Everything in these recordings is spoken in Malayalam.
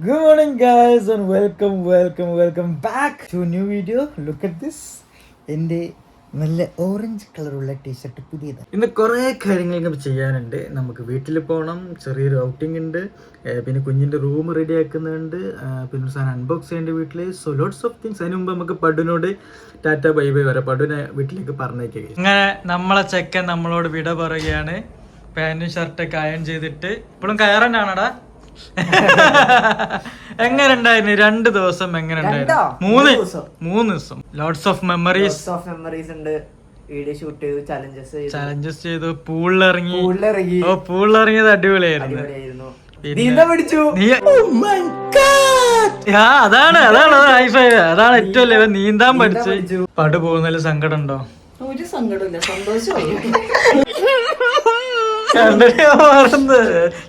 Good morning guys and welcome back to a new video. Look at this. എൻ്റെ നല്ല ഓറഞ്ച് കളറുള്ള ടീഷർട്ട് പുതിയത്. ഇന്ന് കുറേ കാര്യങ്ങളൊക്കെ ചെയ്യാനുണ്ട്. നമുക്ക് വീട്ടിൽ പോകണം, ചെറിയൊരു ഔട്ടിംഗ് ഉണ്ട്, പിന്നെ കുഞ്ഞിൻ്റെ റൂം റെഡി ആക്കുന്നുണ്ട്, പിന്നെ ഒരു സാധനം അൺബോക്സ് ചെയ്യേണ്ട വീട്ടിൽ. So lots of things. അതിന് മുമ്പ് നമുക്ക് പടുവിനോട് ടാറ്റ ബൈ ബൈ വരാം. പടുവിനെ വീട്ടിലേക്ക് പറഞ്ഞേക്കുക. അങ്ങനെ നമ്മളെ ചെക്കൻ നമ്മളോട് വിട പറയുകയാണ്. പാൻറ്റും ഷർട്ടൊക്കെ അയൺ ചെയ്തിട്ട് ഇപ്പോഴും കയറന്നാണടാ. എങ്ങനെ ഉണ്ടായിരുന്നു 2 ദിവസം? എങ്ങനെ ഉണ്ടായിരുന്നു? 3 ദിവസം. ലോട്ട്സ് ഓഫ് മെമ്മറീസ് ഉണ്ട്. വീഡിയോ ഷൂട്ട് ചെയ്തു, ചലഞ്ചസ് ചെയ്തു, പൂളിലിറങ്ങി. പൂളിലിറങ്ങിയത് അടിപൊളിയായിരുന്നു. അതാണ് ഹൈഫൈവ്. അതാണ് ഏറ്റവും വലിയ നീന്താൻ പഠിച്ചു. പടു പോകുന്നതിൽ സങ്കടം ഉണ്ടോ? ഒരു സങ്കടമില്ല, സന്തോഷമായി.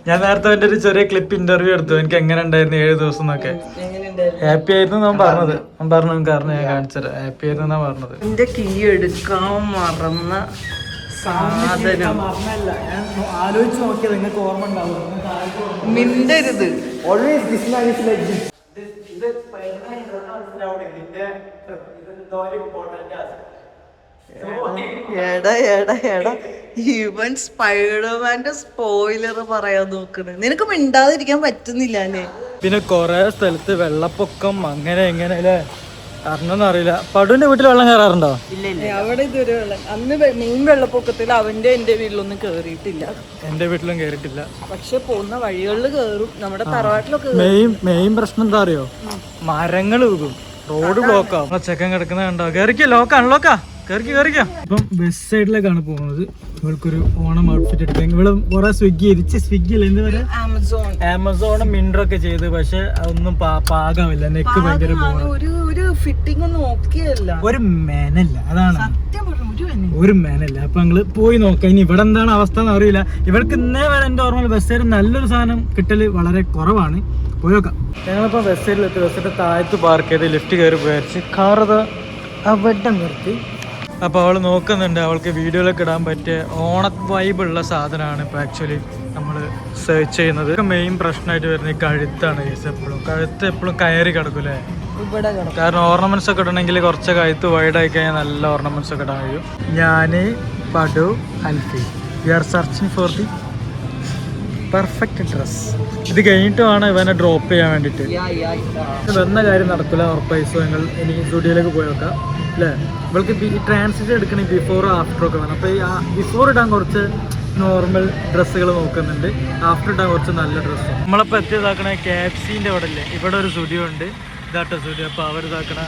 ഞാൻ നേരത്തെ അവന്റെ ഒരു ചെറിയ ക്ലിപ്പ് ഇന്റർവ്യൂ എടുത്തു. എനിക്ക് എങ്ങനെ ഉണ്ടായിരുന്നു 7 ദിവസം എന്നൊക്കെ. ഹാപ്പി ആയിരുന്നു ഞാൻ പറഞ്ഞു കാരണം ഞാൻ കാണിച്ചത് ഹാപ്പി ആയിരുന്നു എന്നാ പറഞ്ഞത്. എന്റെ കീ എടുക്കാൻ മറന്ന സാധനം ആലോചിച്ച് നോക്കിയത് നിങ്ങൾക്ക് ഓർമ്മ ഉണ്ടാവും. മിണ്ടരുത്. എടാ ഇവൻ സ്പൈഡർമാന്റെ സ്പോയിലർ പറയാൻ നോക്കണേ. നിനക്ക് മിണ്ടാതിരിക്കാൻ പറ്റുന്നില്ല അല്ലേ? പിന്നെ കൊറേ സ്ഥലത്ത് വെള്ളപ്പൊക്കം അങ്ങനെ എങ്ങനെ അല്ലേ അറിയില്ല. പടുവിന്റെ വീട്ടിൽ വെള്ളം കയറാറുണ്ടോ? അവിടെ ഇതുവരെ വെള്ളം. അന്ന് മെയിൻ വെള്ളപ്പൊക്കത്തിൽ എന്റെ വീട്ടിലൊന്നും കേറിയിട്ടില്ല. എന്റെ വീട്ടിലും കേറിയിട്ടില്ല. പക്ഷെ പോകുന്ന വഴികളിൽ കേറും. നമ്മുടെ തറവാട്ടിലൊക്കെ മെയിൻ പ്രശ്നം എന്താ അറിയോ? മരങ്ങൾ വീകും, റോഡ് ബ്ലോക്കാവും. ചെക്കൻ കിടക്കുന്ന കണ്ടോ? അൺലോക്കാ കേറിക്കോ. ഇപ്പം വെസ്റ്റ് സൈഡിലേക്കാണ് പോകുന്നത്. ഇവൾക്കൊരു ഓണം ഔട്ട്ഫിറ്റ് എടുക്കാൻ. ഇവിടെ കുറെ സ്വിഗ്ഗിയിൽ എന്ത് പറയാ, ആമസോണും മിൻട്രൊക്കെ ചെയ്ത്, പക്ഷെ അതൊന്നും പാകാവില്ല. നെക്ക് ഭയങ്കര ഒരു മേനല്ല. അതാണ് ഒരു മേനല്ല. അപ്പൊ ഞങ്ങള് പോയി നോക്കാം. ഇനി ഇവിടെ എന്താണ് അവസ്ഥ എന്ന് അറിയില്ല. ഇവർക്ക് ഇന്നേ വരെ എന്റെ ഓർമ്മ വെസ്റ്റ് സൈഡിൽ നല്ലൊരു സാധനം കിട്ടല് വളരെ കുറവാണ്. പോയി നോക്കാം. ഞങ്ങളിപ്പോ വെസ്റ്റ് സൈഡിലെത്തി. വെസ്റ്റ് സൈഡ് താഴത്ത് പാർക്ക് ചെയ്ത് ലിഫ്റ്റ് കയറി പോയച്ച് കാറത് അവിടെ നിർത്തി. അപ്പോൾ അവൾ നോക്കുന്നുണ്ട്. അവൾക്ക് വീഡിയോയിലൊക്കെ ഇടാൻ പറ്റിയ ഓണ വൈബുള്ള സാധനമാണ് ഇപ്പോൾ ആക്ച്വലി നമ്മൾ സെർച്ച് ചെയ്യുന്നത്. മെയിൻ പ്രശ്നമായിട്ട് വരുന്നത് കഴുത്താണ്. കഴുത്ത് എപ്പോഴും കയറി കിടക്കൂലേ? കാരണം ഓർണമെന്റ്സ് ഒക്കെ ഇടണമെങ്കിൽ കുറച്ച് കഴുത്ത് വൈഡായി കഴിഞ്ഞാൽ നല്ല ഓർണമെന്റ്സ് ഒക്കെ ഇടാൻ കഴിയും. ഞാൻ പടു അൽഫി we are searching for the perfect dress. ഇത് കഴിഞ്ഞിട്ട് വേണം ഇവനെ ഡ്രോപ്പ് ചെയ്യാൻ വേണ്ടിയിട്ട്. വന്ന കാര്യം നടക്കില്ല ഉറപ്പായിസോ. ഞങ്ങൾ ഇനി സ്റ്റുഡിയോയിലേക്ക് പോയി നോക്കാം അല്ലേ? ഇവൾക്ക് ട്രാൻസിറ്റ് എടുക്കണേ ബിഫോർ ആഫ്റ്റർ ഒക്കെ വേണം. അപ്പോൾ ഈ ബിഫോർ ഇടാൻ കുറച്ച് നോർമൽ ഡ്രസ്സുകൾ നോക്കുന്നുണ്ട്, ആഫ്റ്റർ ഇടാൻ കുറച്ച് നല്ല ഡ്രസ്സ്. നമ്മളിപ്പോൾ എത്തിയതാക്കണേ KFCൻ്റെ അവിടെ അല്ലേ? ഇവിടെ ഒരു സ്റ്റുഡിയോ ഉണ്ട്, ഇതാട്ടോ സ്റ്റുഡിയോ. അപ്പോൾ അവരിതാക്കണ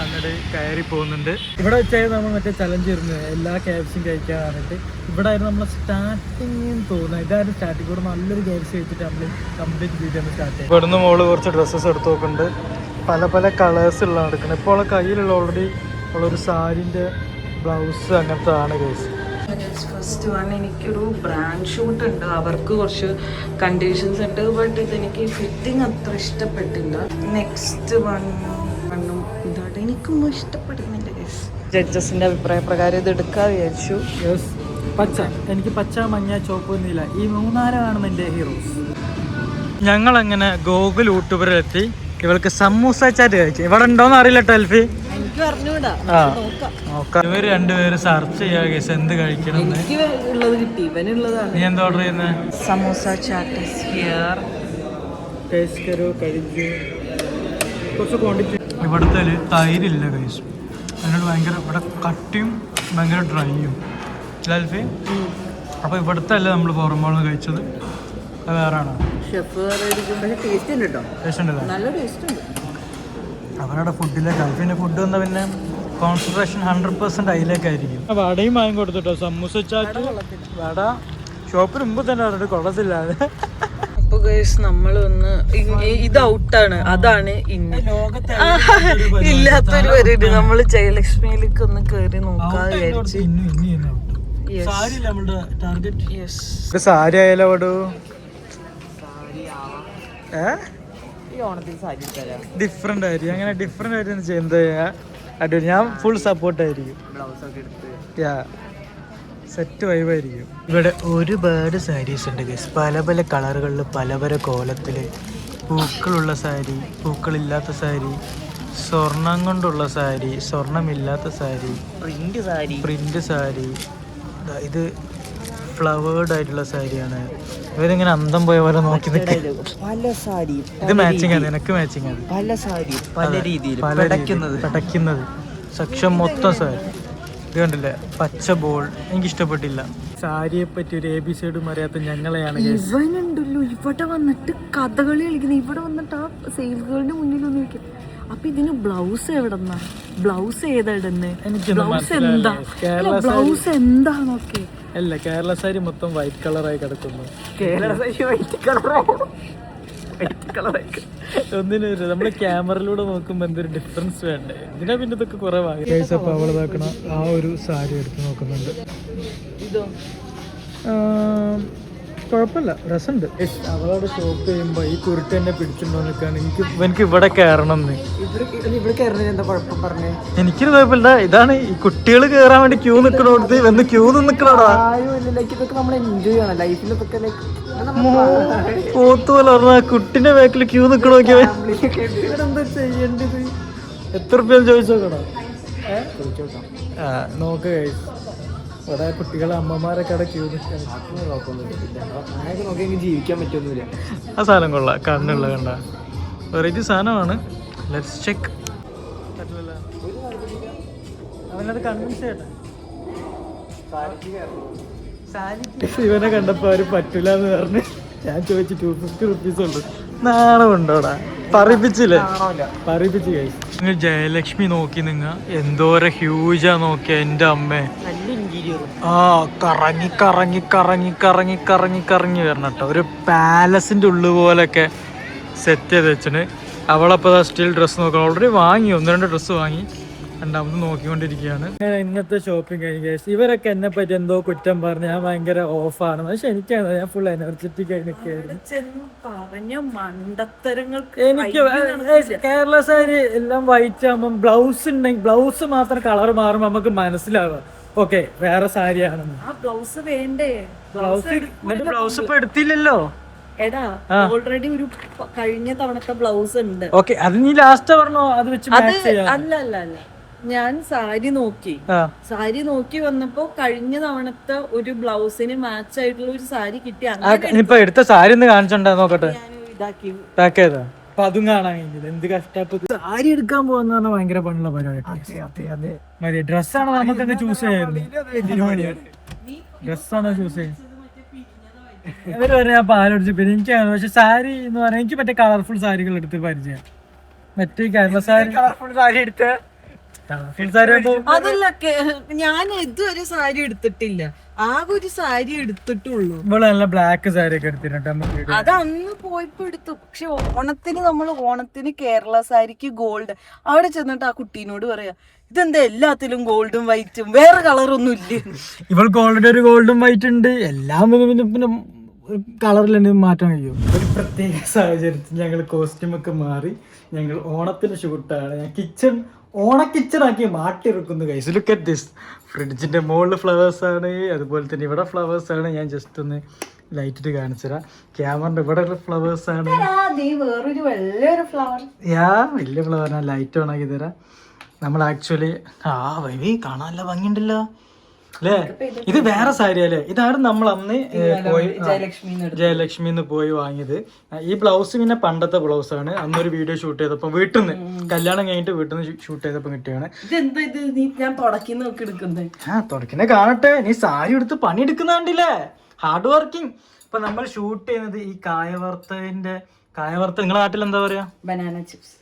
അങ്ങോട്ട് കയറി പോകുന്നുണ്ട്. ഇവിടെ വെച്ചാൽ നമ്മൾ മറ്റേ ചലഞ്ച് ഇരുന്നത് എല്ലാ KFCയും കഴിക്കാൻ പറഞ്ഞിട്ട്. ഇവിടെ ആയിരുന്നു നമ്മൾ സ്റ്റാർട്ടിങ് തോന്നുന്നത്. ഇതായിരുന്നു സ്റ്റാർട്ടിങ്. കൂടെ നല്ലൊരു KFC കഴിച്ചിട്ട് നമ്മൾ കംപ്ലീറ്റ് വീഡിയോ സ്റ്റാർട്ട് ചെയ്യും. ഇവിടുന്ന് മോള് കുറച്ച് ഡ്രസ്സസ് എടുത്ത് നോക്കുന്നുണ്ട്. പല കളേഴ്സ് ഉള്ള എടുക്കുന്നത്. ഇപ്പോൾ കയ്യിലുള്ള ഓൾറെഡി ഉള്ളൊരു സാരിൻ്റെ ബ്ലൗസ് അങ്ങനത്തെ ആണ് കേസ്. ഫസ്റ്റ് വൺ എനിക്കൊരു ബ്രാൻഡ് ഷൂട്ട് ഉണ്ട്. അവർക്ക് കുറച്ച് കണ്ടീഷൻസ് ഉണ്ട്. ബട്ട് ഇതെനിക്ക് ഫിറ്റിംഗ് അത്ര ഇഷ്ടപ്പെട്ടില്ല. നെക്സ്റ്റ് വണ്ണും ഇതായിട്ട് എനിക്കൊന്നും ഇഷ്ടപ്പെടുന്നില്ല കേസ്. ജഡ്ജസിന്റെ അഭിപ്രായ പ്രകാരം ഇത് എടുക്കാൻ വിചാരിച്ചു. പച്ച, എനിക്ക് പച്ച, മഞ്ഞ, ചുവപ്പ്, നീല, ഈ 3 എൻ്റെ ഹീറോസ്. ഞങ്ങളങ്ങനെ ഗോകുൽ ഊട്ടുപുരയിലെത്തി. ഇവൾക്ക് സമൂസ ചാറ്റ് കഴിച്ചു. ഇവിടെ ഉണ്ടോന്ന് അറിയില്ല ടെൽഫി. ഇവര് 2 പേര് സെർച്ച് ചെയ്യാ കേസ് എന്ത് കഴിക്കണം. നീ എന്താ ഓർഡർ ചെയ്യുന്നത്? സമൂസ ചാറ്റ് കുറച്ച് ക്വാണ്ടിറ്റി. ഇവിടുത്തെ തൈരില്ല കൈസ്. അതിനോട് ഭയങ്കര ഇവിടെ കട്ടിയും ഭയങ്കര ഡ്രൈയും ലാൽഫി. അപ്പോൾ ഇവിടുത്തെ അല്ലേ നമ്മൾ പുറമ്പോൾ കഴിച്ചത്, അത് വേറെ ആണോ? അവരുടെ ഫുഡിലെ ഗൾഫിൻ്റെ ഫുഡ് വന്നാൽ പിന്നെ കോൺസെൻട്രേഷൻ 100% അതിലേക്കായിരിക്കും. വടയും വാങ്ങി കൊടുത്തിട്ടോ സമൂസ ചാറ്റ്. വട ഷോപ്പിന് മുമ്പ് തന്നെ പറഞ്ഞിട്ട് കൊള്ളത്തില്ലാതെ. അപ്പൊ ഗൈസ് നമ്മളൊന്ന് ഇത് ഔട്ടാണ്. അതാണ് ഇല്ലാത്തൊരു പരിപാടി. നമ്മള് ജയലക്ഷ്മിയിലേക്ക് ഒന്ന് കയറി നോക്കാന്ന് വിചാരിച്ചു. സാരി ആയാലോ പടു? ഡിഫറെന്റ് ആയിരിക്കും. അങ്ങനെ ഡിഫറെന്റ് ആയിട്ട് ചെയ്യുന്നത് അടിപൊളി. ഞാൻ ഫുൾ സപ്പോർട്ട് ആയിരിക്കും. സെറ്റ് വൈബായിരിക്കും. ഇവിടെ ഒരുപാട് സാരീസ് ഉണ്ട് ഗൈസ്. പല പല കളറുകളിൽ പല പല കോലത്തിൽ പൂക്കളുള്ള സാരി, പൂക്കളില്ലാത്ത സാരി, സ്വർണം കൊണ്ടുള്ള സാരി, സ്വർണമില്ലാത്ത സാരി, പ്രിന്റ് സാരി. ഇത് ഫ്ലവേർഡ് ആയിട്ടുള്ള സാരിയാണ്. ഇവരിങ്ങനെ അന്തം പോയ പോലെ നോക്കി നിൽക്കും. പല സാരി ഇത് മാച്ചിങ് ആണ്, എനിക്ക് മാച്ചിങ് ആണ്. പല സാരി പല രീതിയിൽ പടയ്ക്കുന്നത് സെക്ഷൻ മൊത്തം സാരി. ഇത് കണ്ടില്ലേ, പച്ച ബോൾ. എനിക്ക് ഇഷ്ടപ്പെട്ടില്ല. സാരിയെ പറ്റി ഒരു ABCD അറിയാത്ത ഞങ്ങളെയാണ്. ഇവനുണ്ടല്ലോ ഇവിടെ വന്നിട്ട് കഥകളി കളിക്കുന്നത്. ഇവിടെ വന്നിട്ട് ആ സെയിൽസുകളുടെ മുന്നിൽ ഒന്ന് നിൽക്കും. അപ്പൊ ഇതിന് ബ്ലൗസ് എവിടെന്നാ? ബ്ലൗസ് ഏതാ ഇടുന്നത്? ബ്ലൗസ് എന്താ? ബ്ലൗസ് എന്താന്നൊക്കെ അല്ല, കേരള സാരി മൊത്തം വൈറ്റ് കളറായി കിടക്കുന്നു. കേരള സാരി വൈറ്റ് കളറായി ഒന്നിനും നമ്മള് ക്യാമറയിലൂടെ നോക്കുമ്പോ എന്തൊരു ഡിഫറൻസ് വേണ്ടേ? ഇതിനാ പിന്നെ ഇതൊക്കെ കുറെ വാങ്ങിയപ്പോ അവള് നോക്കണ ആ ഒരു സാരി എടുത്ത് നോക്കുന്നുണ്ട്. ഇതോ കുഴപ്പമില്ല, രസമുണ്ട്. അവളോട് ഷോപ്പ് ചെയ്യുമ്പോ ഈ കുരുട്ട് എന്നെ പിടിച്ചിട്ടുണ്ടോ നിൽക്കാണ്. എനിക്ക് ഇവിടെ കയറണം എന്ന്. ഇവിടെ കയറുന്നതിന് എന്താ കുഴപ്പം പറഞ്ഞേ? എനിക്കൊരു കുഴപ്പമില്ല. ഇതാണ് ഈ കുട്ടികൾ കയറാൻ വേണ്ടി ക്യൂ നിൽക്കണോടത്ത് വന്ന് ക്യൂ നിൽക്കണോടാ. ഇതൊക്കെ നമ്മൾ എൻജോയ് ചെയ്യണം ലൈഫിൽ. ഇതൊക്കെ പോത്ത് പോലെ പറഞ്ഞ കുട്ടിന്റെ ബാക്കിൽ ക്യൂ നിൽക്കണ നോക്കിയാ എന്താ ചെയ്യേണ്ടത്? എത്ര രൂപ ചോദിച്ചോക്കണോ? നോക്ക് ഇവിടെ കുട്ടികളെ അമ്മമാരൊക്കെ അവിടെ ക്യൂ നിൽക്കാൻ നോക്കി ജീവിക്കാൻ പറ്റൊന്നുമില്ല. ആ സാധനം കൊള്ളാം, കണ്ണുള്ള കണ്ട വെറൈറ്റി സാധനമാണ്. Let's check. അവനത് കൺവിൻസ് ചെയ്യട്ടെ. ഇവനെ കണ്ടപ്പോ അവര് പറ്റൂല എന്ന് പറഞ്ഞ് ഞാൻ ചോദിച്ചു 250 rupees ഉള്ളു. നാണമുണ്ടോടാ? പറയിപ്പിച്ചില്ലേ? പറയിപ്പിച്ച് കഴിച്ചു. നിങ്ങൾ ജയലക്ഷ്മി നോക്കി, നിങ്ങ എന്തോരം ഹ്യൂജാ നോക്കിയ എൻ്റെ അമ്മേ. ആ കറങ്ങി കറങ്ങി കറങ്ങി കറങ്ങി കറങ്ങി കറങ്ങി വരണം കേട്ടോ. ഒരു പാലസിന്റെ ഉള്ളു പോലൊക്കെ സെറ്റ് ചെയ്ത് വെച്ചിന്. അവളപ്പോൾ സ്റ്റിൽ ഡ്രസ്സ് നോക്കണം. ഓൾറെഡി വാങ്ങി, 1-2 ഡ്രസ്സ് വാങ്ങി. രണ്ടാമത് നോക്കിക്കൊണ്ടിരിക്കുകയാണ്. ഇന്നത്തെ ഷോപ്പിംഗ് കഴിഞ്ഞ ഇവരൊക്കെ എന്നെ പറ്റി എന്തോ കുറ്റം പറഞ്ഞ് ഞാൻ ഭയങ്കര ഓഫാണ്. പക്ഷെ എനിക്കാണ്, ഞാൻ ഫുൾ എനർജറ്റിക് ആയി നിൽക്കുകയായിരുന്നു. എനിക്ക് കേരള സാരി എല്ലാം വൈറ്റ് ആകുമ്പോൾ ബ്ലൗസ് ഉണ്ടെങ്കിൽ ബ്ലൗസ് മാത്രം കളർ മാറുമ്പോൾ നമുക്ക് മനസ്സിലാവുക ഓക്കെ വേറെ സാരിയാണെന്ന്. ബ്ലൗസ് വേണ്ടേ? ബ്ലൗസ് ഇപ്പൊ എടുത്തില്ലല്ലോ. എടാ ഓൾറെഡി ഒരു കഴിഞ്ഞ തവണത്തെ ബ്ലൗസ് ഉണ്ട്. ഓക്കെ, അത് നീ ലാസ്റ്റ് പറഞ്ഞോ അത് വെച്ച് അല്ല ഞാൻ സാരി നോക്കി വന്നപ്പോ കഴിഞ്ഞ തവണത്തെ ഒരു ബ്ലൗസിന് മാച്ച് ആയിട്ടുള്ള ഒരു സാരി കിട്ടി. ഇപ്പൊ എടുത്ത സാരി ഒന്ന് കാണിച്ചോണ്ടാ നോക്കട്ടെ. ഇതാക്കി അപ്പൊ അതും കാണാൻ കഴിഞ്ഞില്ല. എന്ത് കഷ്ടപ്പെട്ടു. സാരി എടുക്കാൻ പോകുന്ന പറഞ്ഞാൽ ഭയങ്കര പണിയുള്ള പരിപാടി. മതി, ഡ്രസ്സാണോ നമുക്കൊക്കെ ചൂസ് ചെയ്യായിരുന്നു. ഡ്രസ്സാണോ ചൂസ് ചെയ്യുന്നത്? ഇവര് പറഞ്ഞ ഞാൻ പാലൊടിച്ചു. പിന്നെ എനിക്കാണ്, പക്ഷെ സാരി എന്ന് പറഞ്ഞാൽ എനിക്ക് മറ്റേ കളർഫുൾ സാരികൾ എടുത്ത് പരിചയം. മറ്റേ കേരള സാരി കളർഫുൾ സാരി എടുത്ത് അതല്ല, ഞാൻ ഇതുവരെ സാരി എടുത്തിട്ടില്ല. ആകെ ഒരു സാരി എടുത്തിട്ടുള്ളൂ. ഇവിടെ നല്ല ബ്ലാക്ക് സാരി ഒക്കെ എടുത്തിട്ടുണ്ട്. അത് അന്ന് പോയപ്പോ എടുത്തു. പക്ഷെ ഓണത്തിന് കേരള സാരിക്ക് ഗോൾഡ്. അവിടെ ചെന്നിട്ട് ആ കുട്ടീനോട് പറയാ, ഇതെന്താ എല്ലാത്തിലും ഗോൾഡും വൈറ്റും, വേറെ കളറൊന്നും ഇല്ല. ഇവൾക്ക് ഓൾറെഡി ഒരു ഗോൾഡും വൈറ്റ് ഉണ്ട്. എല്ലാം പിന്നെ കളറിൽ തന്നെ മാറ്റാൻ കഴിയും. ഒരു പ്രത്യേക സാഹചര്യത്തിൽ ഞങ്ങൾ കോസ്റ്റ്യൂമൊക്കെ മാറി ഞങ്ങൾ ഓണത്തിന് ഷൂട്ടാണ്. ഞാൻ കിച്ചണാക്കി മാറ്റിറക്കുന്നു. Guys look at this. ഫ്രിഡ്ജിന്റെ മുകളിൽ ഫ്ലവേഴ്സ് ആണ്, അതുപോലെ തന്നെ ഇവിടെ ഫ്ലവേഴ്സ് ആണ്. ഞാൻ ജസ്റ്റ് ഒന്ന് ലൈറ്റിട്ട് കാണിച്ചു തരാം. ക്യാമറന്റെ ഇവിടെ ഫ്ലവേഴ്സ് ആണ്. വലിയ ഫ്ലവർ. ഞാൻ ലൈറ്റ് ഓൺ ആക്കി തരാം. നമ്മൾ ആക്ച്വലി വഴി കാണാൻ നല്ല ഭംഗിയുണ്ടല്ലോ അല്ലേ? ഇത് വേറെ സാരി അല്ലേ? ഇതാണ് നമ്മൾ അന്ന് പോയി ജയലക്ഷ്മിന്ന് പോയി വാങ്ങിയത്. ഈ ബ്ലൗസ് പിന്നെ പണ്ടത്തെ ബ്ലൗസ് ആണ്. അന്നൊരു വീഡിയോ ഷൂട്ട് ചെയ്തപ്പോ വീട്ടിൽ നിന്ന് കല്യാണം കഴിഞ്ഞിട്ട് വീട്ടിൽ നിന്ന് ഷൂട്ട് ചെയ്തപ്പോ കിട്ടിയാണ്. തുടക്കുന്ന കാണട്ടെ. നീ സാരി എടുത്ത് പണിയെടുക്കുന്ന കണ്ടില്ലേ? Hard working. ഇപ്പൊ നമ്മൾ ഷൂട്ട് ചെയ്യുന്നത് ഈ കായവർത്തന്റെ കായവർത്ത. നിങ്ങളുടെ നാട്ടിൽ എന്താ പറയാ? Banana chips.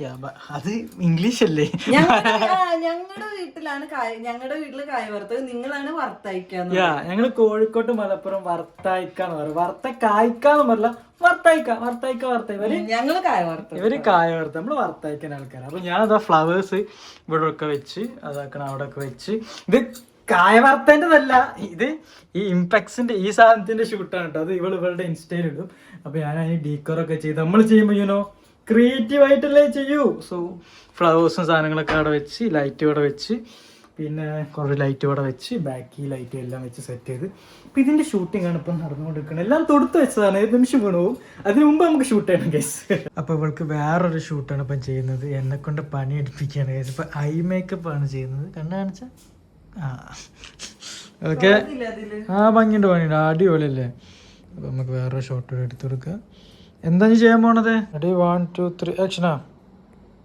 അത് ഇംഗ്ലീഷ് അല്ലേ? ഞങ്ങളുടെ വീട്ടില് കായവർത്തത്, നിങ്ങളാണ് വറുത്തയക്കാന്ന്. ഞങ്ങള് കോഴിക്കോട്ട് മലപ്പുറം വറുത്തയക്കാന്ന് പറയും. വറുത്തക്കായ്ക്കാന്ന് പറയില്ല, വറുത്തയക്ക. ഞങ്ങള് കായവർത്ത, ഇവര് കായവർത്ത, നമ്മള് വറുത്തയക്കുന്ന ആൾക്കാരാണ്. അപ്പൊ ഞാനതാ ഫ്ലവേഴ്സ് ഇവിടെ ഒക്കെ വെച്ച് അതാക്കണം, അവിടെ ഒക്കെ വെച്ച്. ഇത് കായവർത്തേൻ്റെതല്ല, ഇത് ഈ ഇംപെക്സിന്റെ ഈ സാധനത്തിന്റെ ഷൂട്ടാണ് കേട്ടോ. അത് ഇവളുടെ ഇൻസ്റ്റയിൽ ഇടും. അപ്പൊ ഞാൻ അതിന് ഡീക്കറൊക്കെ ചെയ്ത് നമ്മൾ ചെയ്യുമ്പോൾ ക്രിയേറ്റീവ് ആയിട്ടല്ലേ ചെയ്യൂ. സോ ഫ്ലവേഴ്സും സാധനങ്ങളൊക്കെ അവിടെ വെച്ച്, ലൈറ്റ് ഇവിടെ വെച്ച് പിന്നെ കുറേ ലൈറ്റ് ഇവിടെ വെച്ച് ബാക്കി ലൈറ്റ് എല്ലാം വെച്ച് സെറ്റ് ചെയ്ത് അപ്പം ഇതിൻ്റെ ഷൂട്ടിംഗ് ആണ് ഇപ്പം നടന്നുകൊണ്ടിരിക്കുന്നത്. എല്ലാം തൊടുത്ത് വെച്ചതാണ്, ഏത് നിമിഷം വീണുപോകും. അതിന് മുമ്പ് നമുക്ക് ഷൂട്ട് ചെയ്യണം ഗൈസ്. അപ്പോൾ ഇവൾക്ക് വേറൊരു ഷൂട്ടാണ് ഇപ്പം ചെയ്യുന്നത്, എന്നെ കൊണ്ട് പണി എടുപ്പിക്കുകയാണ് ഗൈസ്. ഇപ്പം ഐ മേക്കപ്പ് ആണ് ചെയ്യുന്നത്, കണ്ടു കാണിച്ചാൽ ഓക്കെ. ഭംഗിയുണ്ട് അടിപൊളിയല്ലേ. അപ്പം നമുക്ക് വേറൊരു ഷോട്ട് എടുത്തു കൊടുക്കുക. എന്താ നീ ചെയ്യാൻ പോണത്? 1 2 3 ആക്ഷനാ.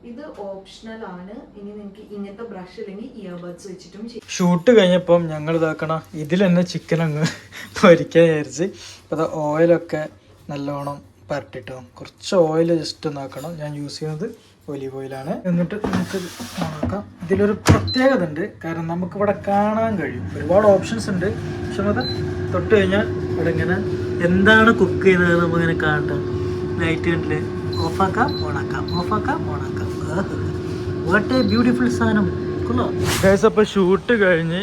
ഇത് ഓപ്ഷണൽ ആണ്. ഇനി നിങ്ങൾക്ക് ഇങ്ങനത്തെ ബ്രഷ് അല്ലെങ്കിൽ ഇയർബഡ്സ് വെച്ചിട്ടും ഷൂട്ട് കഴിഞ്ഞപ്പം ഞങ്ങൾ ഇതാക്കണം ഇതിൽ തന്നെ ചിക്കൻ അങ്ങ് പൊരിക്കാൻ വിചാരിച്ച്. അപ്പോൾ ഓയിലൊക്കെ നല്ലോണം പരട്ടിട്ടോ, കുറച്ച് ഓയിൽ ജസ്റ്റ് ഒന്നാക്കണം. ഞാൻ യൂസ് ചെയ്യുന്നത് ഒലീവ് ഓയിലാണ്. എന്നിട്ട് നമുക്ക് നോക്കാം. ഇതിലൊരു പ്രത്യേകത ഉണ്ട്, കാരണം നമുക്കിവിടെ കാണാൻ കഴിയും, ഒരുപാട് ഓപ്ഷൻസ് ഉണ്ട്. പക്ഷെ അത് തൊട്ട് കഴിഞ്ഞാൽ ഇവിടെ ഇങ്ങനെ എന്താണ് കുക്ക് ചെയ്യുന്നത് നമുക്കിങ്ങനെ കാണാം. ലൈറ്റ് കണ്ടില്ലേ, ഓഫാക്കാം ഓണാക്കാം, ഓഫാക്കാം ഓണാക്കാം. വാട്ട് എ ബ്യൂട്ടിഫുൾ സാധനം. ഗൈസ് അപ്പോൾ ഷൂട്ട് കഴിഞ്ഞ്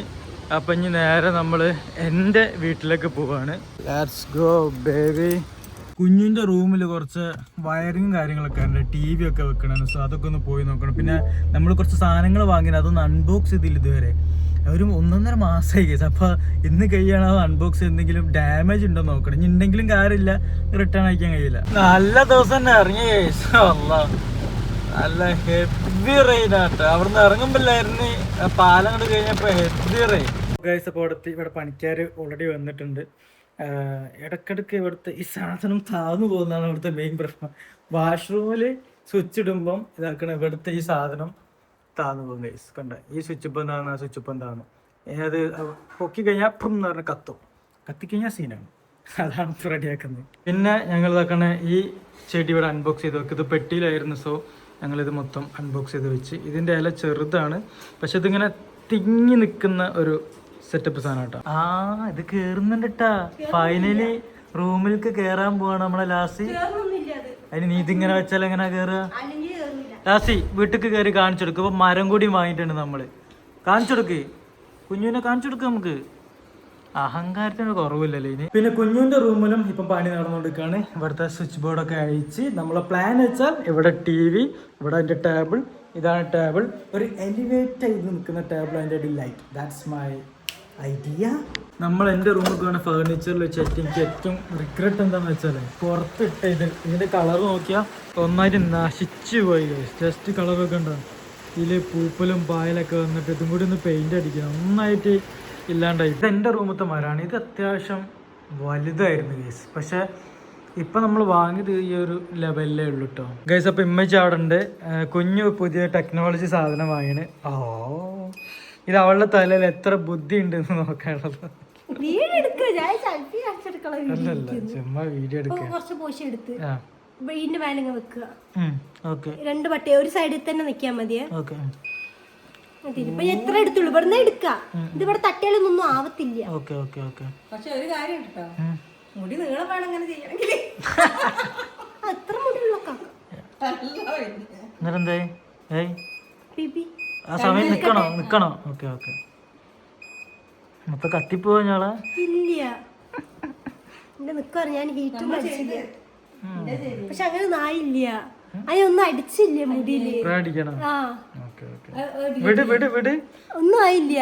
അപ്പം ഇനി നേരെ നമ്മൾ എൻ്റെ വീട്ടിലേക്ക് പോവാണ്. Let's go baby. കുഞ്ഞിൻ്റെ റൂമിൽ കുറച്ച് വയറിങ് കാര്യങ്ങളൊക്കെ ഉണ്ട്, TV ഒക്കെ വെക്കണം. സോ അതൊക്കെ ഒന്ന് പോയി നോക്കണം. പിന്നെ നമ്മൾ കുറച്ച് സാധനങ്ങൾ വാങ്ങിയത് അതൊന്ന് അൺബോക്സ് ചെയ്തില്ല ഇതുവരെ. ഒരു 1.5 മാസമായി കേസ്. അപ്പോൾ ഇന്ന് കഴിയണം അത് അൺബോക്സ് എന്തെങ്കിലും ഡാമേജ് ഉണ്ടോ നോക്കണം. ഇനി ഉണ്ടെങ്കിലും കാര്യമില്ല, റിട്ടേൺ അയക്കാൻ കഴിയില്ല. നല്ല ദിവസം തന്നെ ഇറങ്ങി കേസ്. നല്ല ഹെവി റെയിൻ ആട്ടോ. അവിടുന്ന് ഇറങ്ങുമ്പോഴായിരുന്നു പാലം കണ്ട് കഴിഞ്ഞപ്പോൾ ഹെവി റെയിൻ ഗൈസ്. അപ്പോൾ ഇവിടെ പണിക്കാർ ഓൾറെഡി വന്നിട്ടുണ്ട്. ഇടയ്ക്കിടയ്ക്ക് ഇവിടുത്തെ ഈ സാധനം താഴ്ന്നു പോകുന്നതാണ് ഇവിടുത്തെ മെയിൻ പ്രശ്നം. വാഷ്റൂമിൽ സ്വിച്ച് ഇടുമ്പം ഇതാക്കണം, ഇവിടുത്തെ ഈ സാധനം താഴ്ന്നു പോകും ഗൈസ്. കണ്ട ഈ സ്വിച്ച് ഇപ്പം താഴ്ന്ന സ്വിച്ച് ഇപ്പം താഴ്ന്നു. അത് പൊക്കി കഴിഞ്ഞാൽ അപ്പം എന്ന് പറഞ്ഞാൽ കത്തും, കത്തിക്കഴിഞ്ഞാൽ സീനാണ്. അതാണ് ഇപ്പോൾ റെഡിയാക്കുന്നത്. പിന്നെ ഞങ്ങൾ ഇതാക്കണേ ഈ ചെടി ഇവിടെ അൺബോക്സ് ചെയ്ത് വെക്കും. ഇത് പെട്ടിയിലായിരുന്നു. സോ ഞങ്ങളിത് മൊത്തം അൺബോക്സ് ചെയ്ത് വെച്ച്. ഇതിൻ്റെ ഇല ചെറുതാണ്, പക്ഷെ ഇതിങ്ങനെ തിങ്ങി നിൽക്കുന്ന ഒരു സെറ്റപ്പ് സാധനം കേട്ടോ. ഇത് കേറുന്നുണ്ട് കേട്ടാ. ഫൈനലി റൂമിലേക്ക് കേറാൻ പോവാണ് നമ്മളെ ലാസി. അതിന് നീ ഇതിങ്ങനെ വെച്ചാൽ എങ്ങനെയാ കേറുക? ലാസി വീട്ടിലേക്ക് കയറി കാണിച്ചു കൊടുക്കും. ഇപ്പൊ മരം കൂടി വാങ്ങിയിട്ടുണ്ട് നമ്മള്. കാണിച്ചു കൊടുക്ക്, കുഞ്ഞുവിനെ കാണിച്ചു കൊടുക്കുക. നമുക്ക് അഹങ്കാരത്തിന് കുറവില്ലല്ലോ ഇനി. പിന്നെ കുഞ്ഞുവിന്റെ റൂമിലും ഇപ്പം പണി നടന്നുകൊണ്ടിരിക്കുകയാണ്. ഇവിടുത്തെ സ്വിച്ച് ബോർഡൊക്കെ അഴിച്ച് നമ്മളെ പ്ലാൻ വെച്ചാൽ ഇവിടെ TV, ഇവിടെ അതിൻ്റെ ടേബിൾ, ഇതാണ് ടേബിൾ, ഒരു എലിവേറ്റ് ചെയ്ത് നിൽക്കുന്ന ടേബിൾ, അതിൻ്റെ അടി ലൈറ്റ്. That's my idea. നമ്മൾ എൻ്റെ റൂമിൽ കാണുന്ന ഫേർണിച്ചറിൽ വെച്ചിട്ട് എനിക്ക് ഏറ്റവും റിഗ്രറ്റ് എന്താണെന്ന് വെച്ചാൽ പുറത്തിട്ട ഇതിൻ്റെ കളർ നോക്കിയാൽ ഒന്നായിട്ട് നശിച്ചു പോയി. ജസ്റ്റ് കളറൊക്കെ ഉണ്ടാവും, ഇതിൽ പൂപ്പലും പായലൊക്കെ വന്നിട്ട് ഇതും കൂടി ഒന്ന് പെയിൻ്റ് അടിക്കണം, ഒന്നായിട്ട് ഇല്ലാണ്ടായി. ഇത് എൻ്റെ റൂമത്തെ മരമാണ്. ഇത് അത്യാവശ്യം വലുതായിരുന്നു ഗൈസ്, പക്ഷേ ഇപ്പം നമ്മൾ വാങ്ങിയത് ഈ ഒരു ലെവലിലേ ഉള്ളൂ കേട്ടോ ഗൈസ്. അപ്പോൾ ഇമ്മച്ചി അവിടെ ഉണ്ട്. കുഞ്ഞു പുതിയ ടെക്നോളജി സാധനം വാങ്ങിന്. ഇത് അവളുടെ തലയിൽ എത്ര ബുദ്ധി ഉണ്ടെന്ന് നോക്കാനുള്ളത്. അല്ലല്ല, ചുമ്മാ വീഡിയോ എടുക്കുക. രണ്ട് പട്ടി ഒരു സൈഡിൽ തന്നെ നിക്കാൻ മതിയെ. ഇപ്പൊ എത്ര എടുത്തുള്ളൂ, ഇവിടുന്ന് എടുക്കാം. ഇത് ഇവിടെ തട്ടിയാലൊന്നും ആവത്തില്ല. പക്ഷെ ഒരു കാര്യം കേട്ടോ, മുടി നീളം വേണം അങ്ങനെ ചെയ്യണമെങ്കിൽ. അത്ര മുടിയുള്ള ആ സമയം നിക്കണോ? മൊത്തം കത്തിപ്പോവാ ഞാളെ. ഇല്ല എന്റെ നിക്കാറ് ഞാൻ ഹീറ്റും അടിച്ചില്ല. പക്ഷെ അങ്ങനെ നായില്ല, അതിനൊന്നും അടിച്ചില്ല മുടിയില്. ഒന്നും ആയില്ല.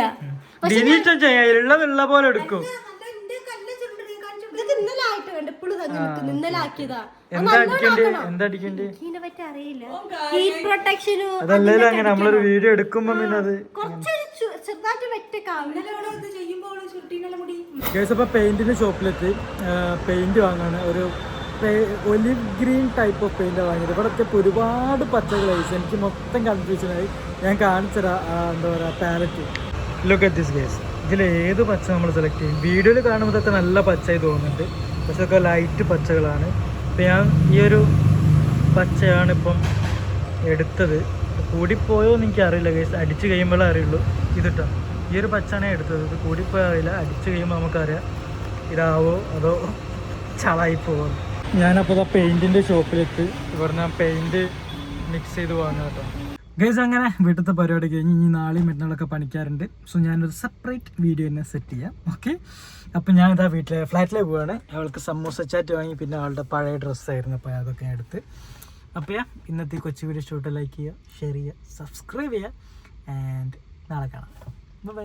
ഉള്ള പോലെ എടുക്കും. ഇന്നലെ ആയിട്ട് വേണ്ട, ഇപ്പോഴും ഇന്നലെ ആക്കിയതാ. ഇതിനെ പറ്റി അറിയില്ല. ഹീറ്റ് പ്രൊട്ടക്ഷനും അതല്ലല്ലോ അങ്ങനെ നമ്മളൊരു വീഡിയോ എടുക്കുമ്പോ പിന്നെ അത് ചെറുതായിട്ട് വെറ്റൊക്കെ അപ്പൊ പെയിന്റിന്റെ ഷോപ്പിലെത്തി പെയിന്റ് വാങ്ങാണ്. ഒരു olive green type of paint വാങ്ങിയത്. ഇവിടെ എത്തിയപ്പോൾ ഒരുപാട് പച്ചകളായി. എനിക്ക് മൊത്തം കൺഫ്യൂഷനായി. ഞാൻ കാണിച്ചതാ എന്താ പറയുക palette. Look at this guys. ഇതിൽ ഏത് പച്ച നമ്മൾ സെലക്ട് ചെയ്യും? വീഡിയോയിൽ കാണുമ്പോഴൊക്കെ നല്ല പച്ചയായി തോന്നുന്നുണ്ട്, പക്ഷെ ഒക്കെ ലൈറ്റ് പച്ചകളാണ്. ഇപ്പം ഞാൻ ഈ ഒരു പച്ചയാണ് ഇപ്പം എടുത്തത്. കൂടിപ്പോയോ എന്ന് എനിക്കറിയില്ല ഗൈസ്, അടിച്ച് കഴിയുമ്പോഴേ അറിയുള്ളൂ. ഇതിട്ടോ ഈ ഒരു പച്ചയാണ് എടുത്തത്. ഇത് കൂടിപ്പോയോ അറിയില്ല, അടിച്ച് കഴിയുമ്പോൾ നമുക്കറിയാം ഇതാവോ അതോ ചളായി പോകും. ഞാനപ്പോൾ ആ പെയിൻറ്റിൻ്റെ ഷോപ്പിലെത്തി. ഇവിടെ ഞാൻ പെയിൻറ്റ് മിക്സ് ചെയ്ത് വാങ്ങാം കേട്ടോ ഗൈസ്. അങ്ങനെ വീട്ടിലത്തെ പരിപാടി കഴിഞ്ഞ് ഇനി നാളെയും മറ്റന്നാളൊക്കെ പണിക്കാറുണ്ട്. സോ ഞാനൊരു സെപ്പറേറ്റ് വീഡിയോ തന്നെ സെറ്റ് ചെയ്യാം. ഓക്കെ, അപ്പം ഞാനിതാ ഫ്ലാറ്റിലേക്ക് പോവുകയാണ്. അവൾക്ക് സമൂസ ചാറ്റ് വാങ്ങി, പിന്നെ അവളുടെ പഴയ ഡ്രസ്സായിരുന്നു, അപ്പോൾ അതൊക്കെ എടുത്ത്. അപ്പോൾ ഇന്നത്തെ കൊച്ചു വീഡിയോ ഷൂട്ട് ലൈക്ക് ചെയ്യുക, ഷെയർ ചെയ്യുക, സബ്സ്ക്രൈബ് ചെയ്യുക. ആൻഡ് നാളെ കാണാം. ബൈ.